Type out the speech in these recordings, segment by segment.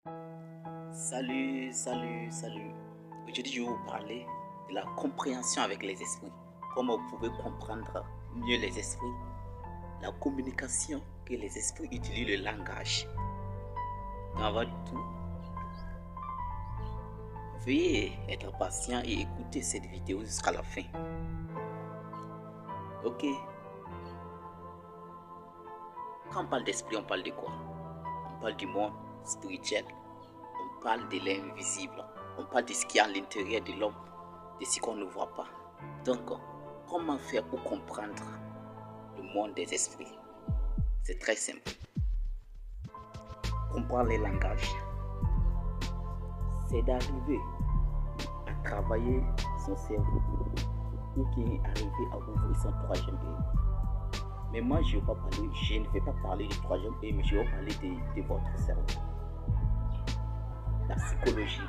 Salut, salut, salut. Aujourd'hui, je vais vous parler de la compréhension avec les esprits. Comment vous pouvez comprendre mieux les esprits, la communication que les esprits utilisent, le langage. Avant tout, veuillez être patient et écouter cette vidéo jusqu'à la fin. Ok. Quand on parle d'esprit, on parle de quoi? On parle du monde spirituel. On parle de l'invisible. On parle de ce qui est à l'intérieur de l'homme, de ce qu'on ne voit pas. Donc, comment faire pour comprendre le monde des esprits? C'est très simple. Comprendre les langages, c'est d'arriver à travailler son cerveau ou bien arriver à ouvrir son troisième œil. Mais moi, je ne vais pas parler du troisième œil, mais je vais parler de votre cerveau. La psychologie.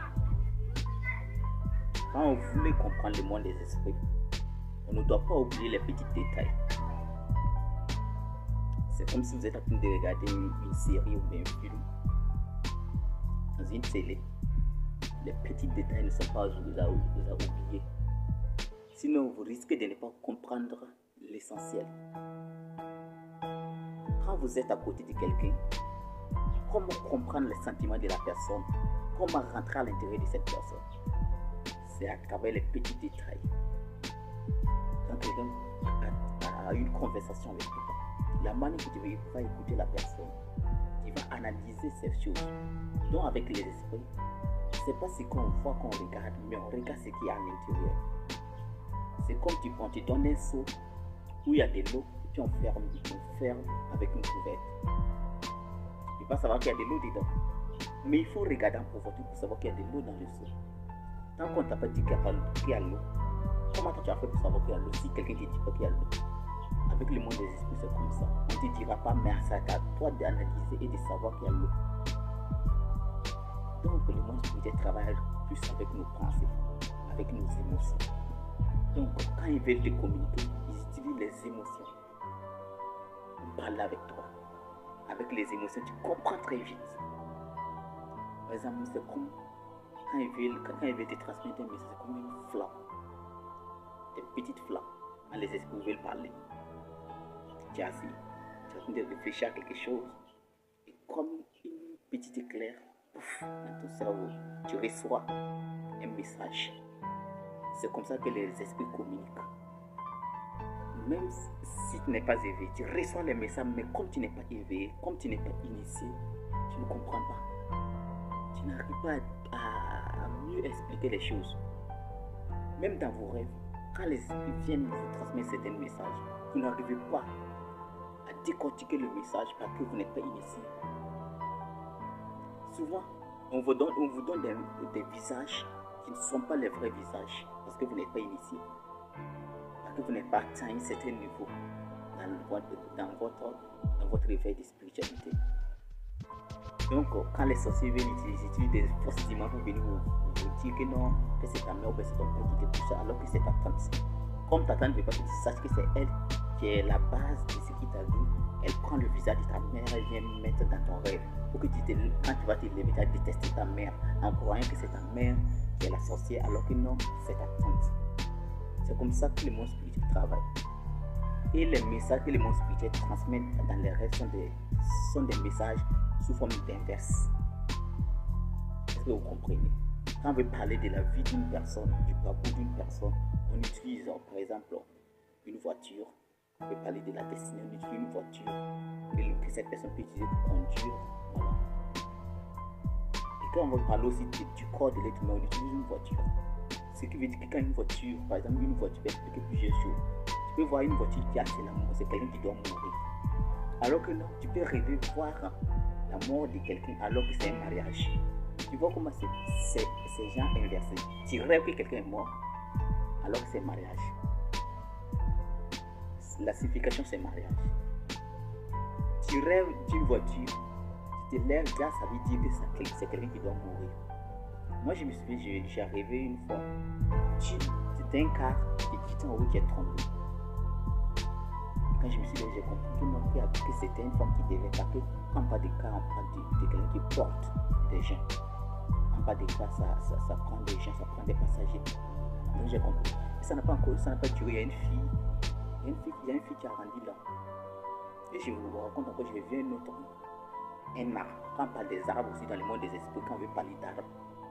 Quand on voulait comprendre le monde des esprits, on ne doit pas oublier les petits détails. C'est comme si vous êtes en train de regarder une série ou un film dans une télé. Les petits détails ne sont pas à oublier. Sinon, vous risquez de ne pas comprendre l'essentiel. Quand vous êtes à côté de quelqu'un, comment comprendre les sentiments de la personne? Comment rentrer à l'intérieur de cette personne? C'est à travers les petits détails. Quand quelqu'un a une conversation avec toi, la manière que tu vas écouter la personne, tu vas analyser ces choses. Donc avec les esprits, c'est pas ce qu'on voit qu'on regarde, mais on regarde ce qui est à l'intérieur. C'est comme tu donnes un seau où il y a de l'eau, et puis on ferme avec une couverte. Tu ne peux pas savoir qu'il y a de l'eau dedans. Mais il faut regarder en profondeur pour savoir qu'il y a de l'eau dans le seau. Tant qu'on ne t'a pas dit qu'il y a l'eau, comment tu as fait pour savoir qu'il y a l'eau si quelqu'un ne te dit pas qu'il y a l'eau? Avec le monde des esprits, c'est comme ça. On ne te dira pas, mais c'est à toi d'analyser et de savoir qu'il y a l'eau. Donc, le monde spirituel travaille plus avec nos pensées, avec nos émotions. Donc, quand ils veulent te communiquer, ils utilisent les émotions. On parle avec toi. Avec les émotions, tu comprends très vite. Par exemple, c'est comme quand ils veulent te transmettre un message, c'est comme une flamme. Des petites flammes. Quand les esprits veulent parler. Tu es assis, tu es en train de réfléchir à quelque chose. Et comme une petite éclair, pouf, dans ton cerveau, tu reçois un message. C'est comme ça que les esprits communiquent. Même si tu n'es pas éveillé, tu reçois les messages, mais comme tu n'es pas éveillé, comme tu n'es pas initié, tu ne comprends pas. Tu n'arrives pas à mieux expliquer les choses. Même dans vos rêves, quand les esprits viennent vous transmettre certains messages, vous n'arrivez pas à décortiquer le message parce que vous n'êtes pas initié. Souvent, on vous donne des visages qui ne sont pas les vrais visages parce que vous n'êtes pas initié. Parce que vous n'êtes pas atteint à un certain niveau dans votre réveil de spiritualité. Donc, quand les sorciers viennent utiliser des fausses images pour venir vous dire que non, que c'est ta mère ou que c'est ton père qui te pousse, alors que c'est ta tante. Comme ta tante ne veut pas que tu saches que c'est elle qui est la base de ce qui t'a vu, elle prend le visage de ta mère et vient mettre dans ton rêve. Pour que quand tu vas te lever, tu vas détester ta mère en croyant que c'est ta mère qui est la sorcière, alors que non, c'est ta tante. C'est comme ça que le monde spirituel travaille. Et les messages que le monde spirituel transmet dans les rêves sont des messages sous forme d'inverse. Est-ce que vous comprenez? Quand on veut parler de la vie d'une personne, du parcours d'une personne, on utilise par exemple une voiture. On peut parler de la destinée, on utilise une voiture que cette personne peut utiliser pour conduire. Voilà. Et quand on va parler aussi du corps de l'être humain, on utilise une voiture. Ce qui veut dire que quand une voiture, par exemple une voiture peut expliquer plusieurs choses. Tu peux voir une voiture qui a c'est la mort, c'est quelqu'un qui doit mourir. Alors que non, tu peux rêver voir la mort de quelqu'un alors que c'est un mariage. Tu vois comment c'est gens inversés. Tu rêves que quelqu'un est mort alors que c'est un mariage. La signification c'est mariage. Tu rêves d'une voiture, tu te lèves là, ça veut dire que c'est quelqu'un qui doit mourir. Moi je me souviens, j'ai rêvé une fois. C'était un car qui quittait en route qui est tombé. Quand je me suis levé, j'ai compris que c'était une femme qui devait, parce que quand on parle de car, on parle de quelqu'un qui porte des gens. En bas des cas, ça prend des gens, ça prend des passagers. Donc j'ai compris. Et ça n'a pas duré. Il y a une fille qui a grandi là. Et je vous raconte encore, je viens une autre. Un arbre. Quand on parle des arbres aussi dans le monde des esprits, quand on veut parler d'arbres,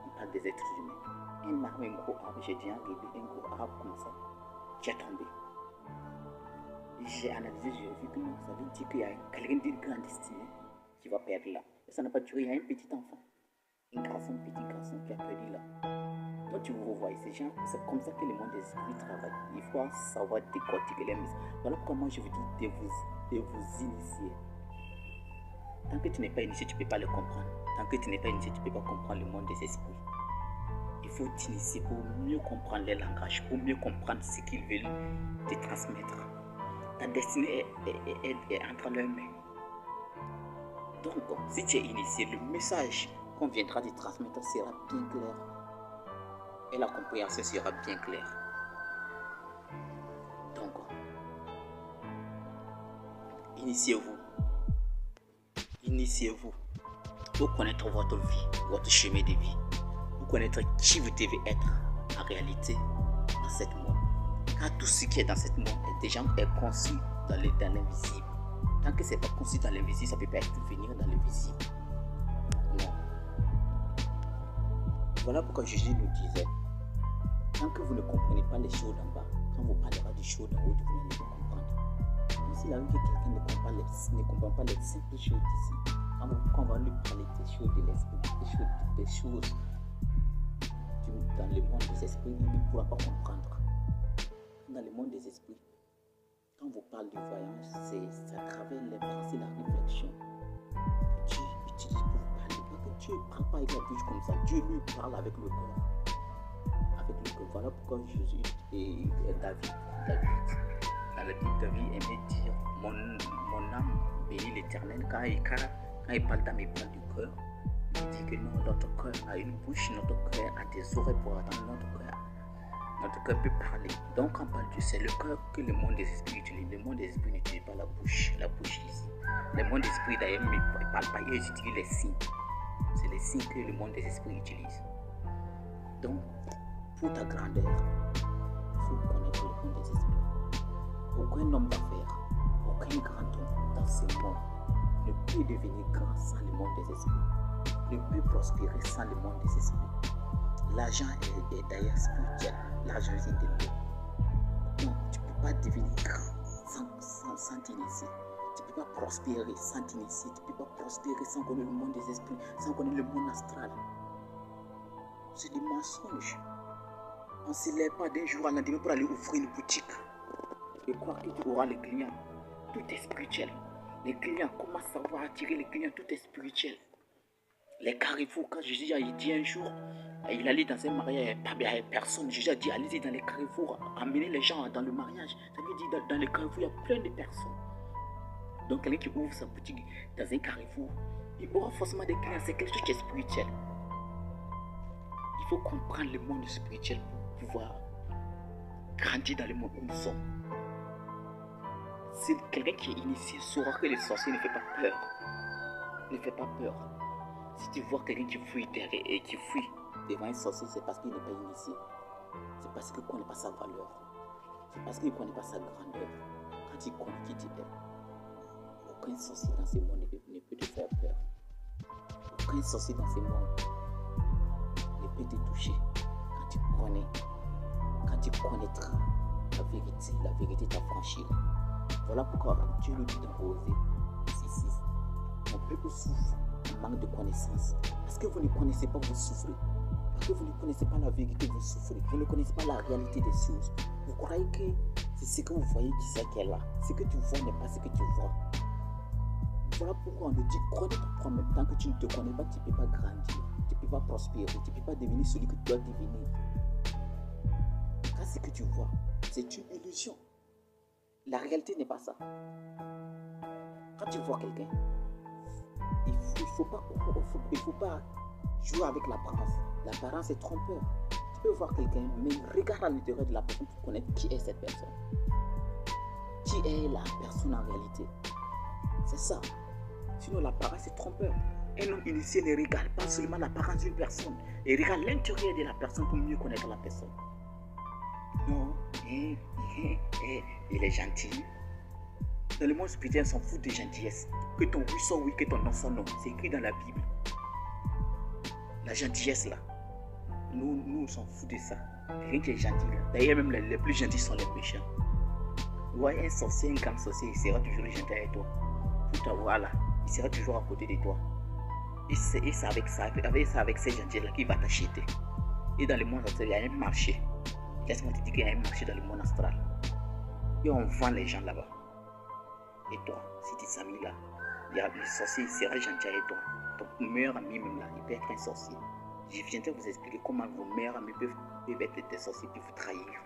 on parle des êtres humains. Un arbre, un gros arbre, j'ai dit un gros arbre comme ça, qui est tombé. J'ai analysé, j'ai vu que non, ça veut dire qu'il y a quelqu'un d'une grande destinée qui va perdre là. Et ça n'a pas duré, il y a un petit enfant, un petit garçon qui a perdu là. Donc tu vous voyez ces gens, c'est comme ça que le monde des esprits travaille. Il faut savoir décortiquer les messages. Voilà pourquoi moi je vous dis de vous initier. Tant que tu n'es pas initié, tu ne peux pas le comprendre. Tant que tu n'es pas initié, tu ne peux pas comprendre le monde des esprits. Il faut t'initier pour mieux comprendre les langages, pour mieux comprendre ce qu'ils veulent te transmettre. Ta destinée est entre leurs mains. Donc, si tu es initié, le message qu'on viendra te transmettre sera bien clair. Et la compréhension sera bien claire. Donc, initiez-vous. Initiez-vous pour connaître votre vie, votre chemin de vie, pour connaître qui vous devez être en réalité dans cette monde. Car tout ce qui est dans cette monde est déjà conçu dans l'invisible. Tant que ce n'est pas conçu dans l'invisible, ça ne peut pas venir dans le visible. Non. Voilà pourquoi Jésus nous disait, tant que vous ne comprenez pas les choses d'en bas, quand vous parlerez des choses d'en haut, vous n'allez pas comprendre. S'il arrive que quelqu'un ne comprend pas les simples choses d'ici, quand on va lui parler des choses de l'esprit, des choses dans le monde des esprits, il ne pourra pas comprendre. Dans le monde des esprits, quand on vous parle du voyage, c'est à travers les pensées, la réflexion que Dieu utilise pour vous parler. Parce que Dieu ne parle pas avec la bouche comme ça, Dieu lui parle avec le cœur. Avec le cœur. Voilà pourquoi Jésus et David, dans la Bible, David aimait dire mon âme bénit l'Éternel. Quand il parle d'âme, il parle du cœur. Il dit que non, notre cœur a une bouche, notre cœur a des oreilles pour attendre notre cœur peut parler. Donc quand on parle de Dieu, c'est le cœur que le monde des esprits utilise. Le monde des esprits n'utilise pas la bouche ici. Le monde des esprits d'ailleurs ne parle pas, ils utilisent les signes. C'est les signes que le monde des esprits utilise. Donc, pour ta grandeur, il faut connaître le monde des esprits. Aucun homme d'affaires, aucun grand homme dans ce monde ne peut devenir grand sans le monde des esprits. Ne peut prospérer sans le monde des esprits. L'argent est d'ailleurs spirituel. L'argent vient de Dieu. Donc, tu ne peux pas devenir grand sans t'initier. Tu ne peux pas prospérer sans t'initier. Tu ne peux pas prospérer sans connaître le monde des esprits, sans connaître le monde astral. C'est des mensonges. On ne se lève pas d'un jour à lendemain pour aller ouvrir une boutique et croire que tu auras les clients. Tout est spirituel. Les clients, comment savoir attirer les clients? Tout est spirituel. Les carrefours, quand Jésus a dit un jour, il allait dans un mariage, il n'y avait personne. Jésus a dit, allez-y dans les carrefours, amenez les gens dans le mariage. Ça veut dire, dans les carrefours, il y a plein de personnes. Donc, quelqu'un qui ouvre sa boutique dans un carrefour, il aura forcément des clients. C'est quelque chose qui est spirituel. Il faut comprendre le monde spirituel pour pouvoir grandir dans le monde où nous sommes. Si quelqu'un qui est initié saura que les sorciers ne fait pas peur. Ne fait pas peur. Si tu vois quelqu'un qui fuit derrière et qui fuit devant un sorcier, c'est parce qu'il n'est pas initié. C'est parce qu'il ne connaît pas sa valeur. C'est parce qu'il ne connaît pas sa grandeur. Quand il connaît qui tu es, aucun sorcier dans ce monde ne peut te faire peur. Aucun sorcier dans ce monde ne peut te toucher. Quand tu connaîtras la vérité t'affranchira. Voilà pourquoi Dieu nous dit dans Osée 6:6. Mon peuple souffre. Manque de connaissance. Parce que vous ne connaissez pas, vous souffrez. Parce que vous ne connaissez pas la vérité, vous souffrez. Vous ne connaissez pas la réalité des choses. Vous croyez que c'est ce que vous voyez qui est là. Ce que tu vois n'est pas ce que tu vois. Voilà pourquoi on nous dit connais ton problème. Tant que tu ne te connais pas, tu ne peux pas grandir. Tu ne peux pas prospérer. Tu ne peux pas devenir celui que tu dois devenir. Car ce que tu vois, c'est une illusion. La réalité n'est pas ça. Quand tu vois quelqu'un, il ne faut pas jouer avec l'apparence. L'apparence est trompeur. Tu peux voir quelqu'un, mais regarde à l'intérieur de la personne pour connaître qui est cette personne. Qui est la personne en réalité. C'est ça. Sinon, l'apparence est trompeur. Un homme initié ne regarde pas seulement l'apparence d'une personne, il regarde l'intérieur de la personne pour mieux connaître la personne. Non, il est gentil. Dans le monde spirituel, on s'en fout de gentillesse. Que ton oui soit oui, que ton non soit non. C'est écrit dans la Bible. La gentillesse là. Nous on s'en fout de ça. Rien qui est gentil là. D'ailleurs, même les plus gentils sont les méchants. Ouais, un sorcier, un grand sorcier, il sera toujours gentil avec toi. Pour t'avoir là, il sera toujours à côté de toi. Et c'est avec ces gentils là qu'il va t'acheter. Et dans le monde astral, il y a un marché. Laisse-moi te dire qu'il y a un marché dans le monde astral. Et on vend les gens là-bas. Et toi, si tu s'amis là, il y a le sorcier, il sera gentil avec toi. Ton meilleur ami même là, il peut être un sorcier. Je viendrai vous expliquer comment vos meilleurs amis peuvent être des sorciers puis vous trahir.